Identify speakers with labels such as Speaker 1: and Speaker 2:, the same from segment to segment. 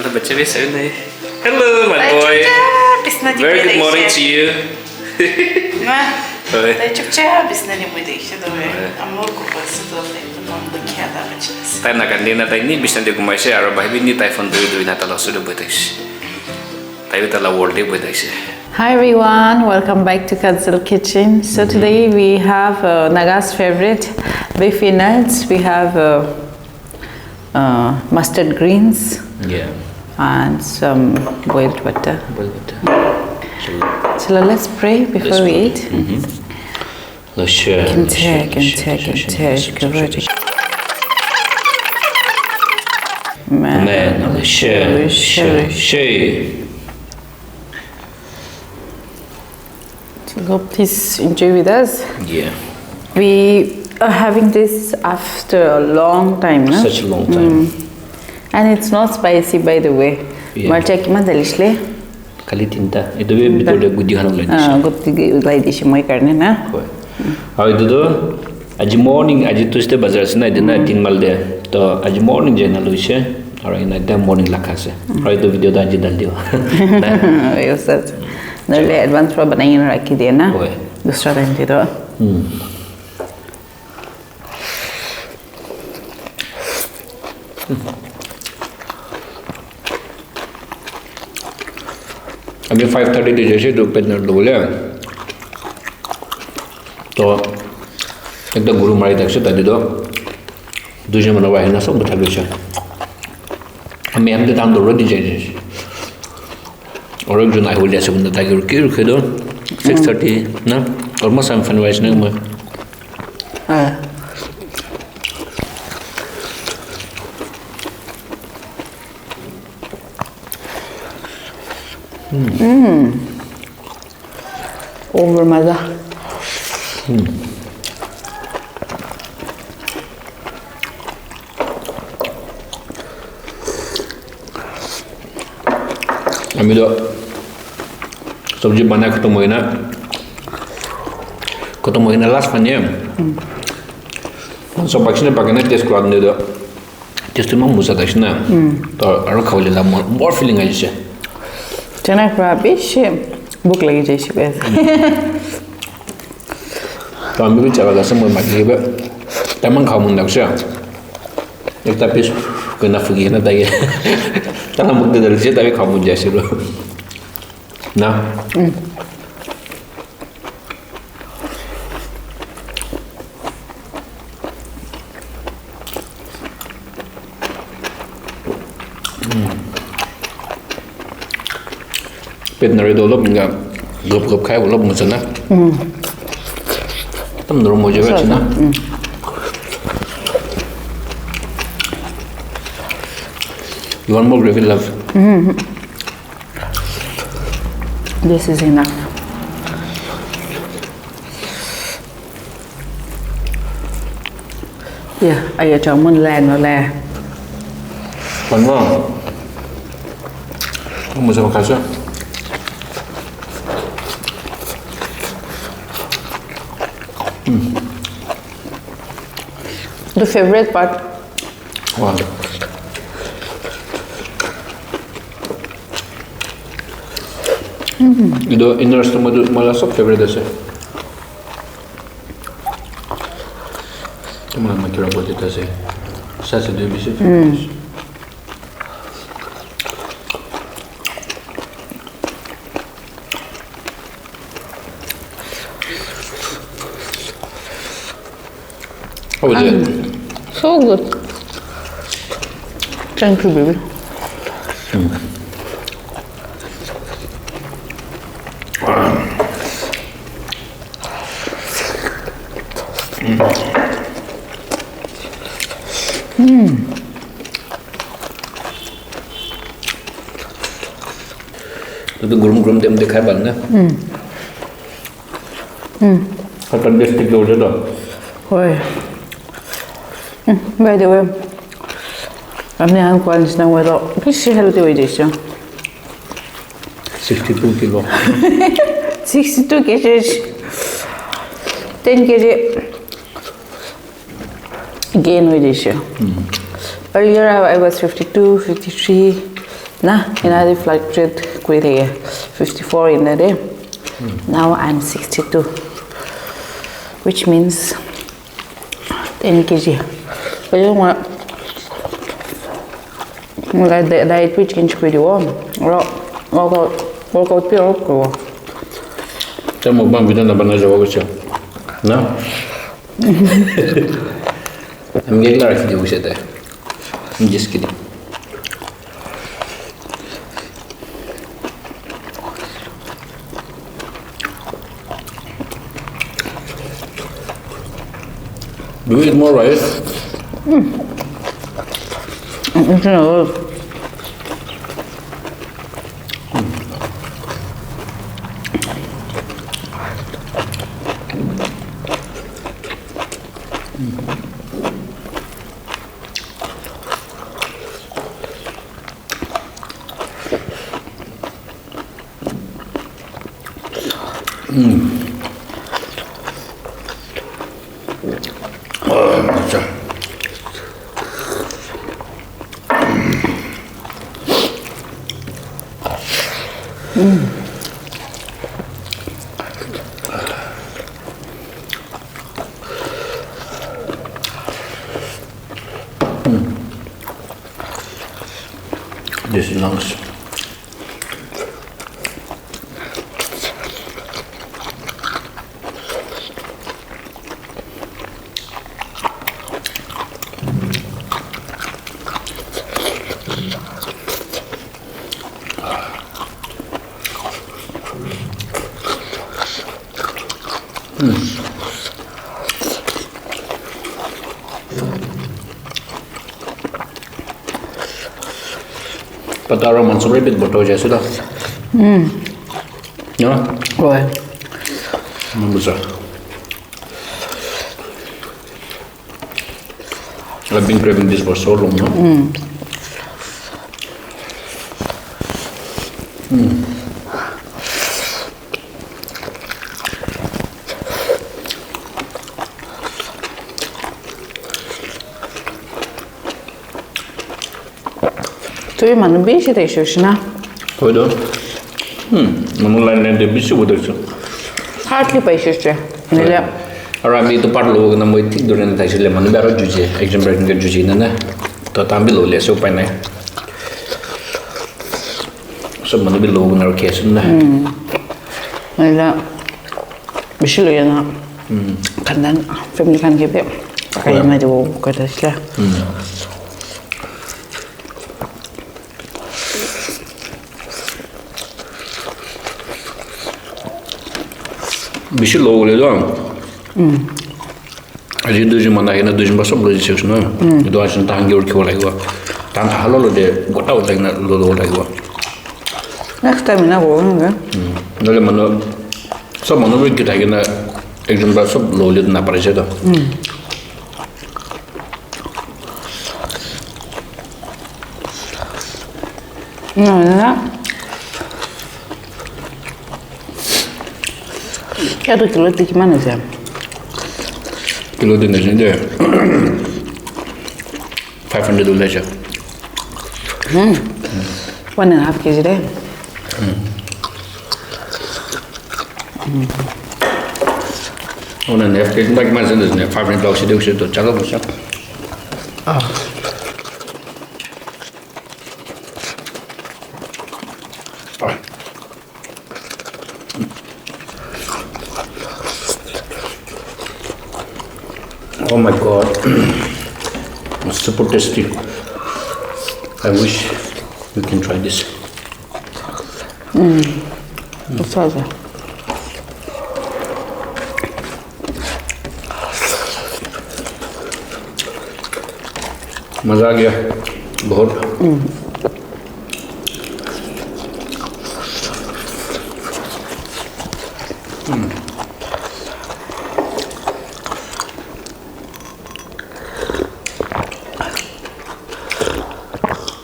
Speaker 1: the bacha bhi said nahi. Hello, my boy. Very good morning to you.
Speaker 2: I took chair business with the I'm more compulsive of the cat damages.
Speaker 1: Time Nagandina, I need business to my share, but I need typhoon do not allow to the British. I will allow world with us.
Speaker 2: Hi everyone, welcome back to Council Kitchen. So today we have Nagas' favorite beef innards. We have mustard greens.
Speaker 1: Yeah.
Speaker 2: And some boiled butter. So let's pray before we eat.
Speaker 1: Let's share. Amen. Let's share.
Speaker 2: So God, please enjoy with us.
Speaker 1: Yeah.
Speaker 2: We are having this after a long time, no?
Speaker 1: Such a long time.
Speaker 2: And it's not spicy, by the way. Marcha kima dalishle.
Speaker 1: Kali tinta. Ito be bitole gudi hanu lai dish.
Speaker 2: Gudi lai dish moi karne na.
Speaker 1: How ito do? Aji morning aji Tuesday bazar se na dina tingal de. To aji morning je na luise. Alright, na da morning lakha se. How ito video da aji dal dio.
Speaker 2: Yo sir. Nale advance pro banai na rakhi diya na. Dusra time de do. अभी 5:30 de जैसे तो पेट नर लोले तो एकदम गुरु मारी तक से तभी तो दूसरे मनो वाही ना सब बता देते हमें हम तो टाइम तो रोटी चाहिए और एक जो ना हो जाए सब बंदा ताकि रुके रुके दो 6:30 ना almost I'm finished ना मैं Over maza. Ami do sabji bana khatam hoye na last fanye so bakshine pakane test kradne do test ma musa dashna to aro khawle la more feeling aise Chana rabish book lagi jaishi bes
Speaker 1: to ami bi chawa gasam ma gibe tamang khamun dak sha ekta piece kena fugi na dai tana muk de dalje tabi khamun jaise ro na Pet nari do lob nga gop khai lob mo chana tam noro mo je chana You want more gravy, love?
Speaker 2: This is enough. Yeah, ai ở trong môn lèn nó lè.
Speaker 1: Còn ngon. Không muốn sao mà sao?
Speaker 2: The favorite part.
Speaker 1: Wow. Itu innards tu malah sok favorite saya. Tu malah makira buat itu saya. Saya sedih bisa. How was it?
Speaker 2: So good. Thank you, baby.
Speaker 1: Itu gurum-gurum dem dekai bang na. Kata dia stick dulu dah.
Speaker 2: Oi. By the way, kami ang kuanis ng wala. Kasi healthy way this siya.
Speaker 1: 62 kilo.
Speaker 2: 62 kg. 10 kg gain way this year. Earlier I was 52, 53.
Speaker 3: Na, inari fluctuate quite 54 in a day. Now I'm 62, which means 10 kg. But you know what? Like the diet which can pretty warm. Work out pure go.
Speaker 2: Це мукбанг буде на банажового. На? I'm getting a video with it. I'm just kidding. Do you eat more rice?
Speaker 3: It's not
Speaker 2: 맞아. This is lungs. Patara mansoor bit botho jaise da. No?
Speaker 3: Rồi.
Speaker 2: Mabusa. I've been craving this for so long, no?
Speaker 3: Tôi mà nó biết thì sự na.
Speaker 2: Thôi đó. Manulai ne de bisu bodocho.
Speaker 3: Hardly patience. Nile.
Speaker 2: Arami to parlo na moi tik duren ta sile manu baro juje exam break nge juje na to tambi lo le so pa na. So manu bi lo na location na.
Speaker 3: Nile. Bishilo yana. Kandan family kan gibi. Kaya na jo kadasla.
Speaker 2: Bishi lo le do. Aji doji mana ina doji ba sob loji chek na. Do ajin ta hangi urki wala go. Tan ta halo lo de gota wala na lo wala go.
Speaker 3: Next time na go nga.
Speaker 2: Nole mano so mano bi kita gina exam ba sob lo le na pare do.
Speaker 3: No, na. Quero kilo tiki mana sih?
Speaker 2: Kilo de ne jende. $500 aja.
Speaker 3: 1.5 kg deh.
Speaker 2: Ona ne fket bak ma zende ne $500 de uše to čalo boša. Oh my god, it's super tasty. I wish you can try this.
Speaker 3: Saja.
Speaker 2: मजा आ गया बहुत.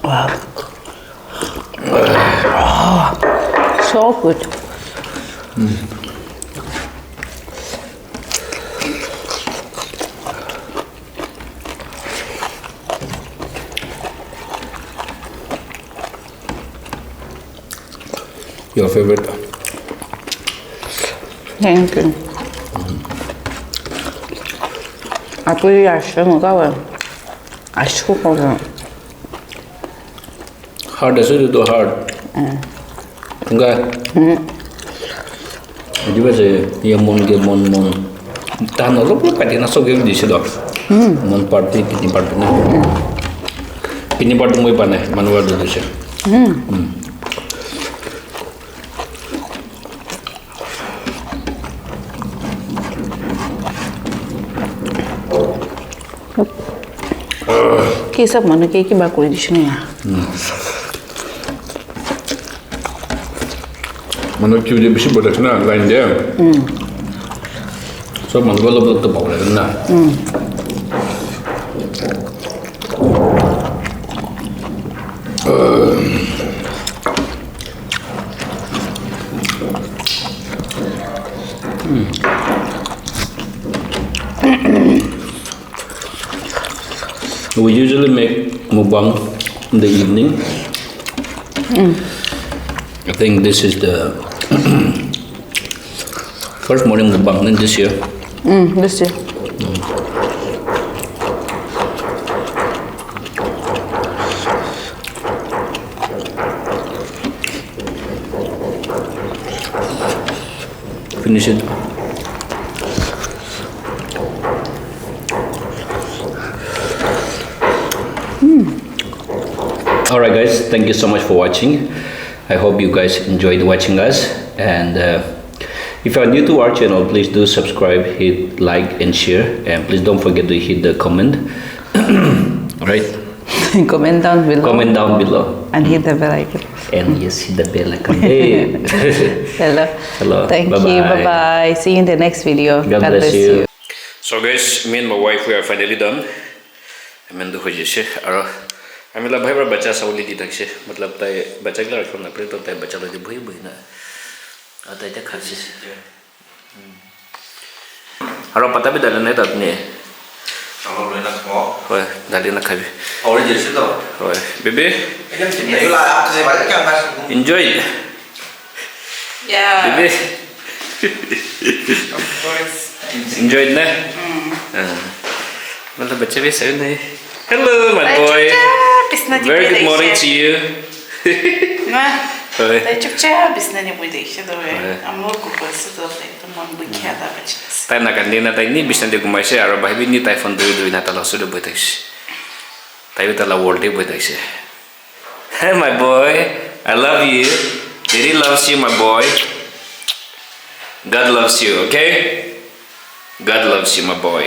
Speaker 3: Wow. So good.
Speaker 2: Your favorite?
Speaker 3: Thank you. Aku yaşlı mı kavar? Aşkı koyuyor.
Speaker 2: Hard as it do hard. Enggak. Jadi bahasa yang mon tahan lo pun pada nasab game di situ. Mon party pini party mau ipan manual dulu sih.
Speaker 3: Kisah mana kiki bakul di sini ya?
Speaker 2: Mana cuci besi boleh kena lain dia. So mana kalau belum terbawa lagi kena. We usually make mukbang in the evening. I think this is the first morning mukbang in this year.
Speaker 3: This year.
Speaker 2: Finish it. Alright guys, thank you so much for watching. I hope you guys enjoyed watching us, and if you are new to our channel, please do subscribe, hit like and share, and please don't forget to hit the comment. Right?
Speaker 3: Comment down below.
Speaker 2: Comment down below.
Speaker 3: And hit the bell icon.
Speaker 2: And yes, hit the bell icon. Hey.
Speaker 3: Hello.
Speaker 2: Hello.
Speaker 3: Thank
Speaker 2: Bye-bye.
Speaker 3: you. Bye bye. See you in the next video.
Speaker 2: God bless you. So guys, me and my wife, we are finally done. I'm in the hojish. I'm in the भाई बड़ा बच्चा सावली दी तक से मतलब ताई बच्चा के लड़कों ने अपने तो ताई बच्चा लोग भूई भूई ना आता है तो खासी और पता भी डालना है तो अपने
Speaker 1: Kalau boleh nak mau,
Speaker 2: होए डाली ना खाबी
Speaker 1: awalnya jadi situ.
Speaker 2: होए baby
Speaker 1: Ini lah aku sih banyak yang mas.
Speaker 2: enjoy
Speaker 3: Yeah.
Speaker 2: Baby
Speaker 3: Of course.
Speaker 2: enjoy ना मतलब बच्चे भी सही नहीं hello my boy very good morning to you होए
Speaker 3: Tay çukça biz ne bu değişti doğru. Ama kupası da tamam bu kağıda açacağız.
Speaker 2: tai nak kan dia tai ni bisnan dia kumai se aro bai ni tai phone doi na ta la su de bai tai se tai ta la world de bai tai se hey my boy I love you daddy loves you my boy God loves you okay God loves you my boy